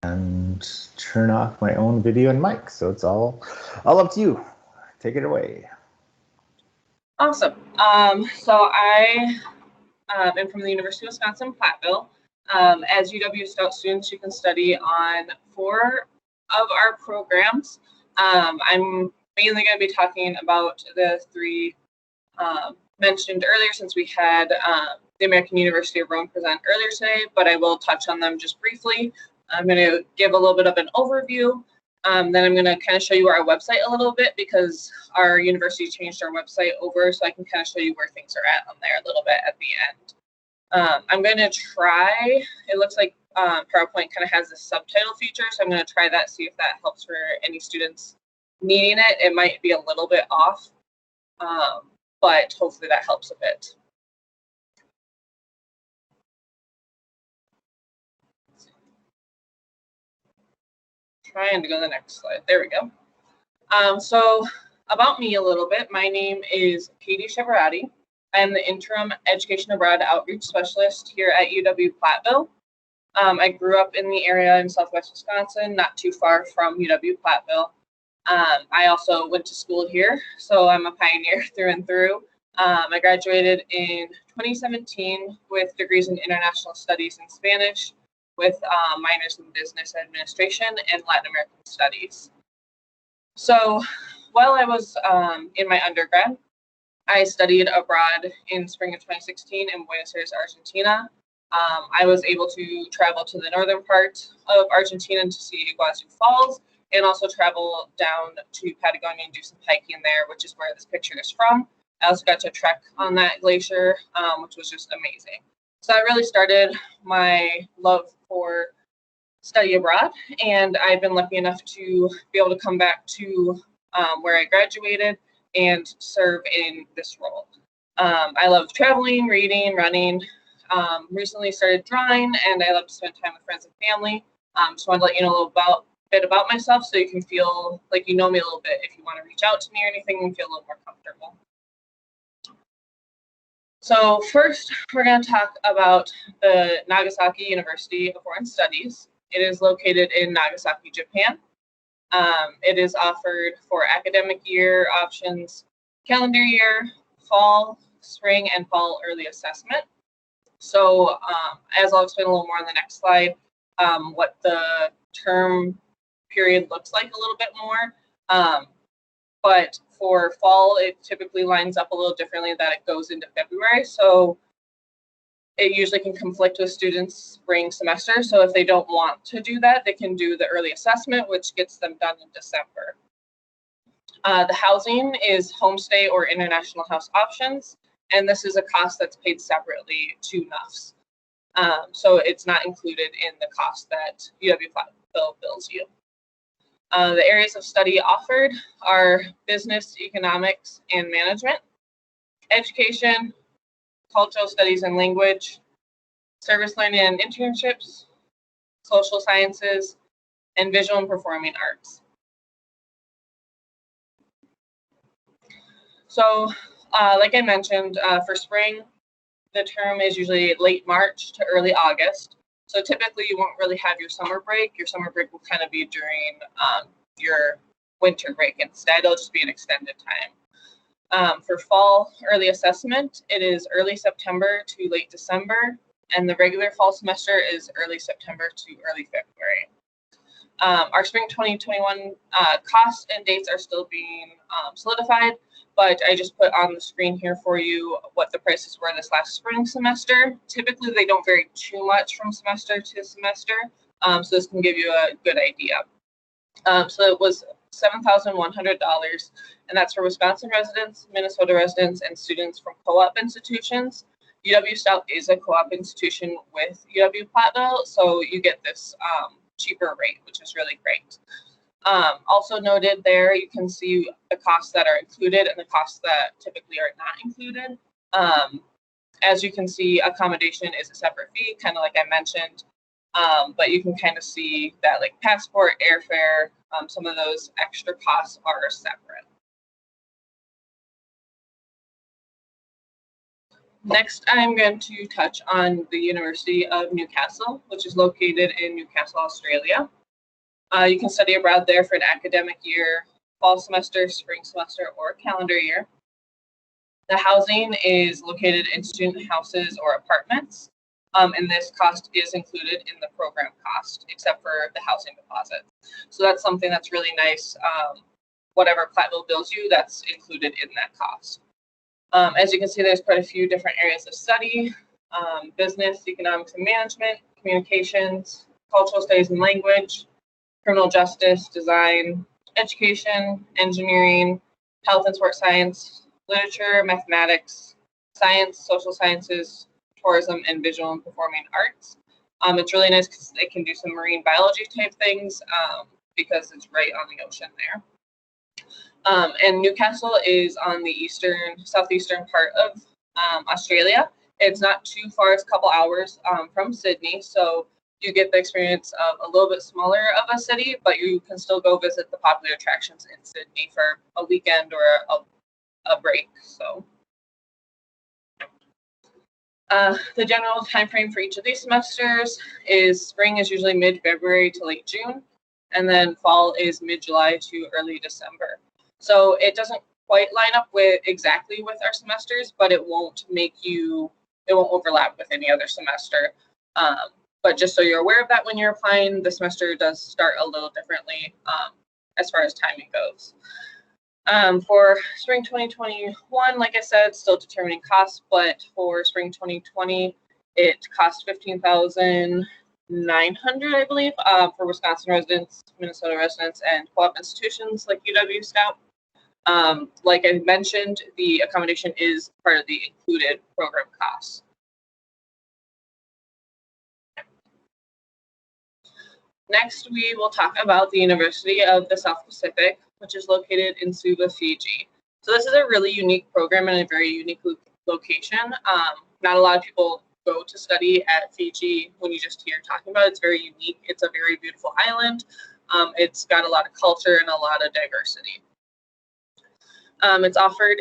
and turn off my own video and mic. So it's all up to you. Take it away. Awesome. So I am from the University of Wisconsin-Platteville. As UW-Stout students, you can study on 4 of our programs. I'm mainly going to be talking about the 3 mentioned earlier, since we had the American University of Rome present earlier today, but I will touch on them just briefly. I'm going to give a little bit of an overview. Then I'm going to kind of show you our website a little bit, because our university changed our website over, so I can kind of show you where things are at on there a little bit at the end. I'm going to try, it looks like PowerPoint kind of has this subtitle feature, so I'm going to try that, see if that helps for any students needing it. It might be a little bit off, but hopefully that helps a bit. Trying to go to the next slide. There we go. So about me a little bit. My name is Katie Cheverati. I am the Interim Education Abroad Outreach Specialist here at UW-Platteville. I grew up in the area in Southwest Wisconsin, not too far from UW-Platteville. I also went to school here, so I'm a pioneer through and through. I graduated in 2017 with degrees in International Studies and Spanish, with minors in Business Administration and Latin American Studies. So while I was in my undergrad, I studied abroad in spring of 2016 in Buenos Aires, Argentina. I was able to travel to the northern part of Argentina to see Iguazu Falls, and also travel down to Patagonia and do some hiking there, which is where this picture is from. I also got to trek on that glacier, which was just amazing. So that really started my love for study abroad, and I've been lucky enough to be able to come back to where I graduated and serve in this role. I love traveling, reading, running. Recently started drawing, and I love to spend time with friends and family. So I wanted to let you know a little bit about myself, so you can feel like you know me a little bit if you want to reach out to me or anything and feel a little more comfortable. So first, we're going to talk about the Nagasaki University of Foreign Studies. It is located in Nagasaki, Japan. It is offered for academic year options, calendar year, fall, spring, and fall early assessment. So as I'll explain a little more on the next slide, what the term period looks like a little bit more. But for fall, it typically lines up a little differently, that it goes into February. So it usually can conflict with students' spring semester. So if they don't want to do that, they can do the early assessment, which gets them done in December. The housing is homestay or international house options, and this is a cost that's paid separately to NUFs. So it's not included in the cost that UW-Platteville bills you. The areas of study offered are business, economics, and management, education, cultural studies and language, service learning and internships, social sciences, and visual and performing arts. So, like I mentioned, for spring, the term is usually late March to early August. So typically you won't really have your summer break. Your summer break will kind of be during your winter break instead. It'll just be an extended time. For fall early assessment, it is early September to late December, and the regular fall semester is early September to early February. Our spring 2021 costs and dates are still being solidified, but I just put on the screen here for you what the prices were this last spring semester. Typically, they don't vary too much from semester to semester, so this can give you a good idea. So it was $7,100, and that's for Wisconsin residents, Minnesota residents, and students from co-op institutions. UW-Stout is a co-op institution with UW-Platteville, so you get this cheaper rate, which is really great. Also noted there, you can see the costs that are included and the costs that typically are not included. As you can see, accommodation is a separate fee, kind of like I mentioned, but you can kind of see that like passport, airfare, some of those extra costs are separate. Next, I'm going to touch on the University of Newcastle, which is located in Newcastle, Australia. You can study abroad there for an academic year, fall semester, spring semester, or calendar year. The housing is located in student houses or apartments, and this cost is included in the program cost, except for the housing deposit. So that's something that's really nice. Whatever Platteville bills you, that's included in that cost. As you can see, there's quite a few different areas of study: business, economics and management, communications, cultural studies and language, criminal justice, design, education, engineering, health and sports science, literature, mathematics, science, social sciences, tourism, and visual and performing arts. It's really nice because they can do some marine biology type things because it's right on the ocean there. And Newcastle is on the southeastern part of Australia. It's not too far, it's a couple hours from Sydney, so you get the experience of a little bit smaller of a city, but you can still go visit the popular attractions in Sydney for a weekend or a break. So the general time frame for each of these semesters is spring is usually mid-February to late June, and then fall is mid-July to early December. So it doesn't quite line up exactly with our semesters, but it won't overlap with any other semester. But just so you're aware of that when you're applying, the semester does start a little differently as far as timing goes. For spring 2021, like I said, still determining costs, but for spring 2020, it costs $15,900, I believe, for Wisconsin residents, Minnesota residents, and co-op institutions like UW-Stout. Like I mentioned, the accommodation is part of the included program costs. Next, we will talk about the University of the South Pacific, which is located in Suva, Fiji. So this is a really unique program and a very unique location. Not a lot of people go to study at Fiji when you just hear talking about it. It's very unique. It's a very beautiful island. It's got a lot of culture and a lot of diversity. It's offered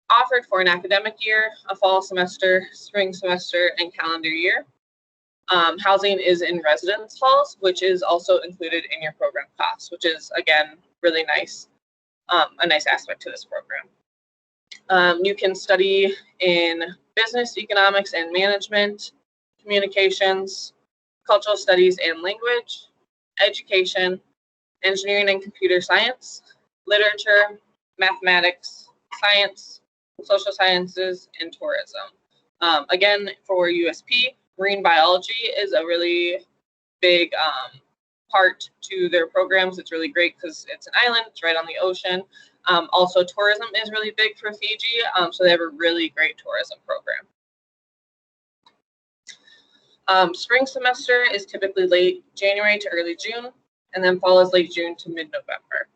offered for an academic year, a fall semester, spring semester, and calendar year. Housing is in residence halls, which is also included in your program costs, which is, again, really nice, a nice aspect to this program. You can study in business, economics and management, communications, cultural studies and language, education, engineering and computer science, literature, mathematics, science, social sciences, and tourism. Again, for USP, marine biology is a really big part to their programs. It's really great because it's an island, it's right on the ocean. Also, tourism is really big for Fiji, so they have a really great tourism program. Spring semester is typically late January to early June, and then fall is late June to mid-November.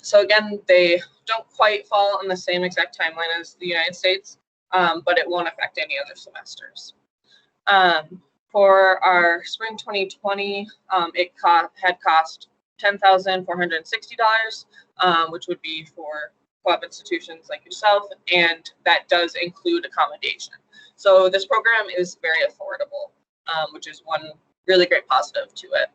So again, they don't quite fall on the same exact timeline as the United States, but it won't affect any other semesters. For our spring 2020, it had cost $10,460, which would be for co-op institutions like yourself, and that does include accommodation. So this program is very affordable, which is one really great positive to it.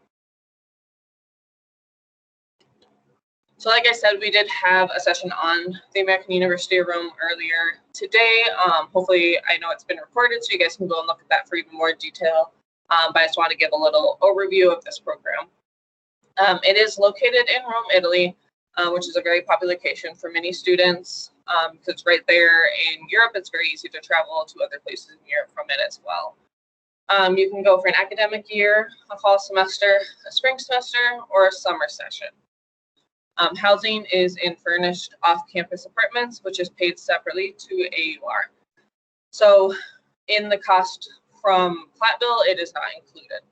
So like I said, we did have a session on the American University room earlier today. Hopefully, I know it's been recorded, so you guys can go and look at that for even more detail. But I just want to give a little overview of this program. It is located in Rome, Italy, which is a very popular location for many students. Because it's right there in Europe, it's very easy to travel to other places in Europe from it as well. You can go for an academic year, a fall semester, a spring semester, or a summer session. Housing is in furnished off-campus apartments, which is paid separately to AUR. So in the cost from Platteville, it is not included.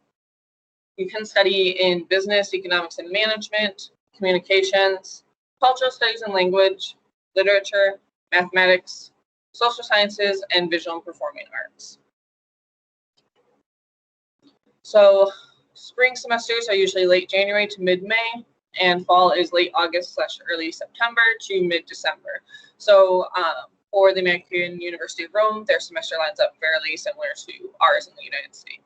You can study in business, economics and management, communications, cultural studies and language, literature, mathematics, social sciences, and visual and performing arts. So spring semesters are usually late January to mid-May, and fall is late August / early September to mid-December. So for the American University of Rome, their semester lines up fairly similar to ours in the United States.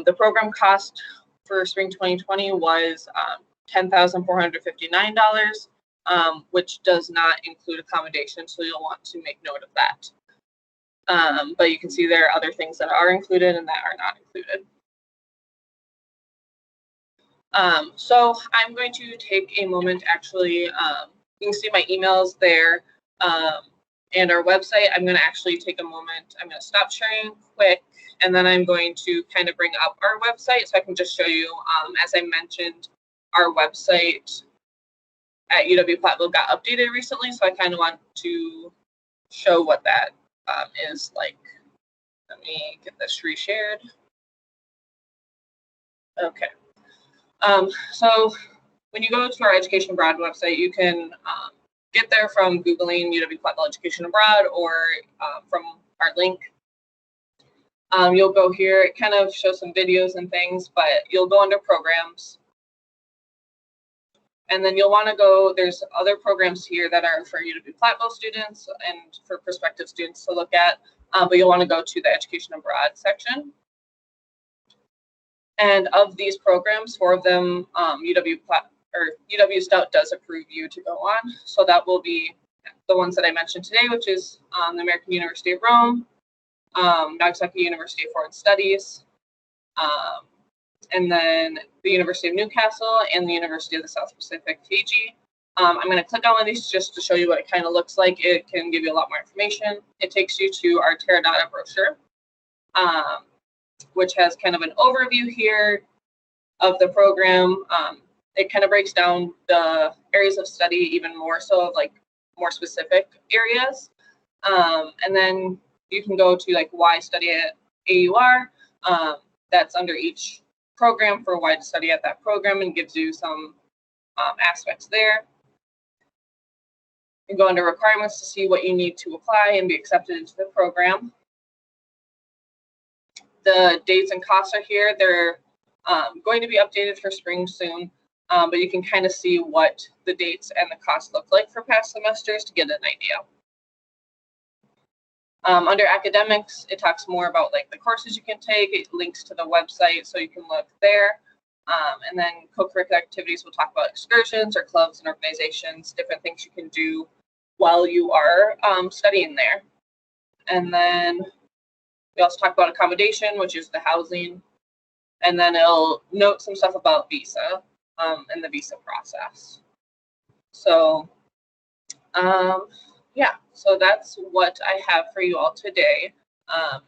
The program cost for spring 2020 was $10,459, which does not include accommodation, so you'll want to make note of that. But you can see there are other things that are included and that are not included. So I'm going to take a moment, actually, you can see my emails there and our website. I'm going to actually take a moment. I'm going to stop sharing quick, and then I'm going to kind of bring up our website so I can just show you, as I mentioned, our website at UW-Platteville got updated recently, so I kind of want to show what that is like. Let me get this reshared. Okay. So when you go to our Education Abroad website, you can get there from Googling UW-Platteville Education Abroad or from our link. You'll go here, it kind of shows some videos and things, but you'll go under programs. And then you'll want to go, there's other programs here that are for UW-Platteville students and for prospective students to look at, but you'll want to go to the Education Abroad section. And of these programs, 4 of them, UW-Stout does approve you to go on. So that will be the ones that I mentioned today, which is the American University of Rome, Nagasaki University of Foreign Studies, and then the University of Newcastle and the University of the South Pacific, Fiji. I'm going to click on one of these just to show you what it kind of looks like. It can give you a lot more information. It takes you to our Teradata brochure, which has kind of an overview here of the program. It kind of breaks down the areas of study even more so, of like more specific areas. And then you can go to like why study at AUR. That's under each program for why to study at that program, and gives you some aspects there. You go under requirements to see what you need to apply and be accepted into the program. The dates and costs are here. They're going to be updated for spring soon, but you can kind of see what the dates and the costs look like for past semesters to get an idea. Under academics, it talks more about like the courses you can take. It links to the website so you can look there. And then co-curricular activities, we'll talk about excursions or clubs and organizations, different things you can do while you are studying there. And then we also talk about accommodation, which is the housing. And then it'll note some stuff about visa and the visa process. So yeah, so that's what I have for you all today.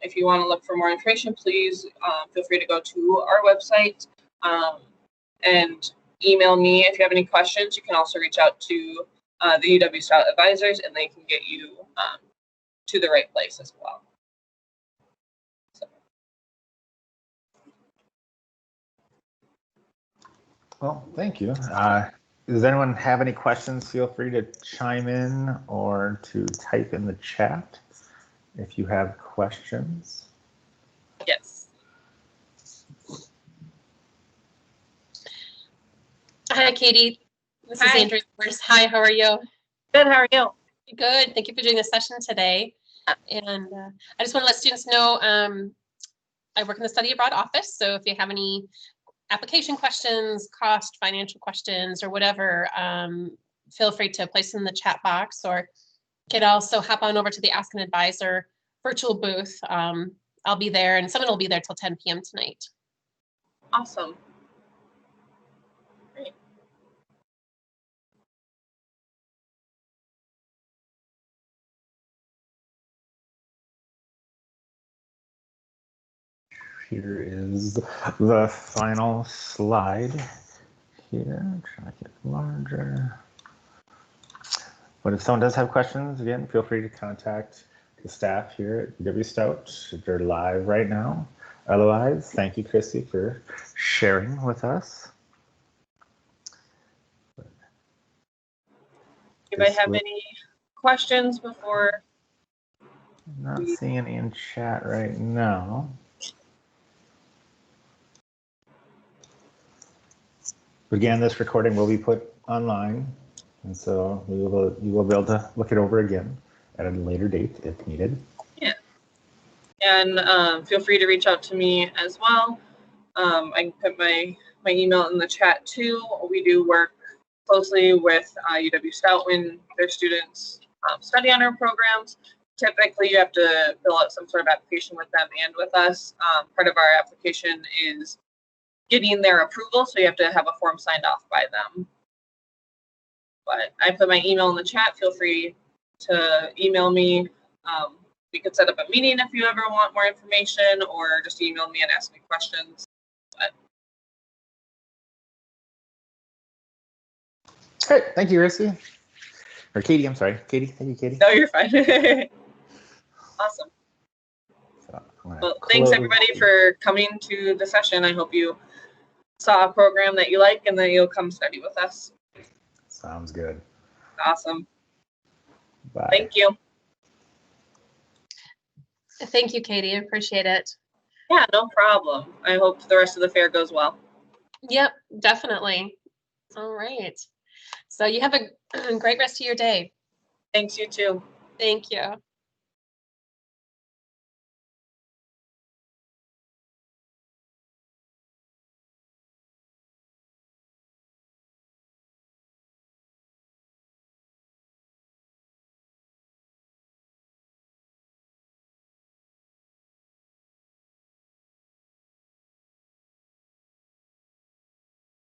If you want to look for more information, please feel free to go to our website and email me if you have any questions. You can also reach out to the UW-Stout advisors, and they can get you to the right place as well. So. Well, thank you. Does anyone have any questions? Feel free to chime in or to type in the chat if you have questions. Yes. Hi, Katie. This Hi. is Andrea. Hi, how are you? Good, how are you? Good. Thank you for doing this session today. And I just want to let students know I work in the study abroad office. So if you have any application questions, cost, financial questions, or whatever, feel free to place them in the chat box, or you could also hop on over to the Ask an Advisor virtual booth. I'll be there, and someone will be there till 10 p.m. tonight. Awesome. Great. Here is the final slide here. Try to get larger. But if someone does have questions, again, feel free to contact the staff here at UW-Stout. They're live right now. Otherwise, thank you, Christy, for sharing with us. Anybody have any questions before? I'm not seeing any in chat right now. Again, this recording will be put online, and so you will be able to look it over again at a later date if needed. Yeah. And feel free to reach out to me as well. I can put my email in the chat too. We do work closely with UW-Stout when their students study on our programs. Typically, you have to fill out some sort of application with them and with us. Part of our application is getting their approval, so you have to have a form signed off by them. But I put my email in the chat. Feel free to email me. We could set up a meeting if you ever want more information, or just email me and ask me questions. Great, thank you, Risky. Or Katie, I'm sorry. Katie, thank you, Katie. No, you're fine. Awesome. So, well, thanks everybody for coming to the session. I hope you saw a program that you like and that you'll come study with us. Sounds good. Awesome. Bye. Thank you. Thank you, Katie. I appreciate it. Yeah, no problem. I hope the rest of the fair goes well. Yep, definitely. All right. So you have a great rest of your day. Thanks, you too. Thank you.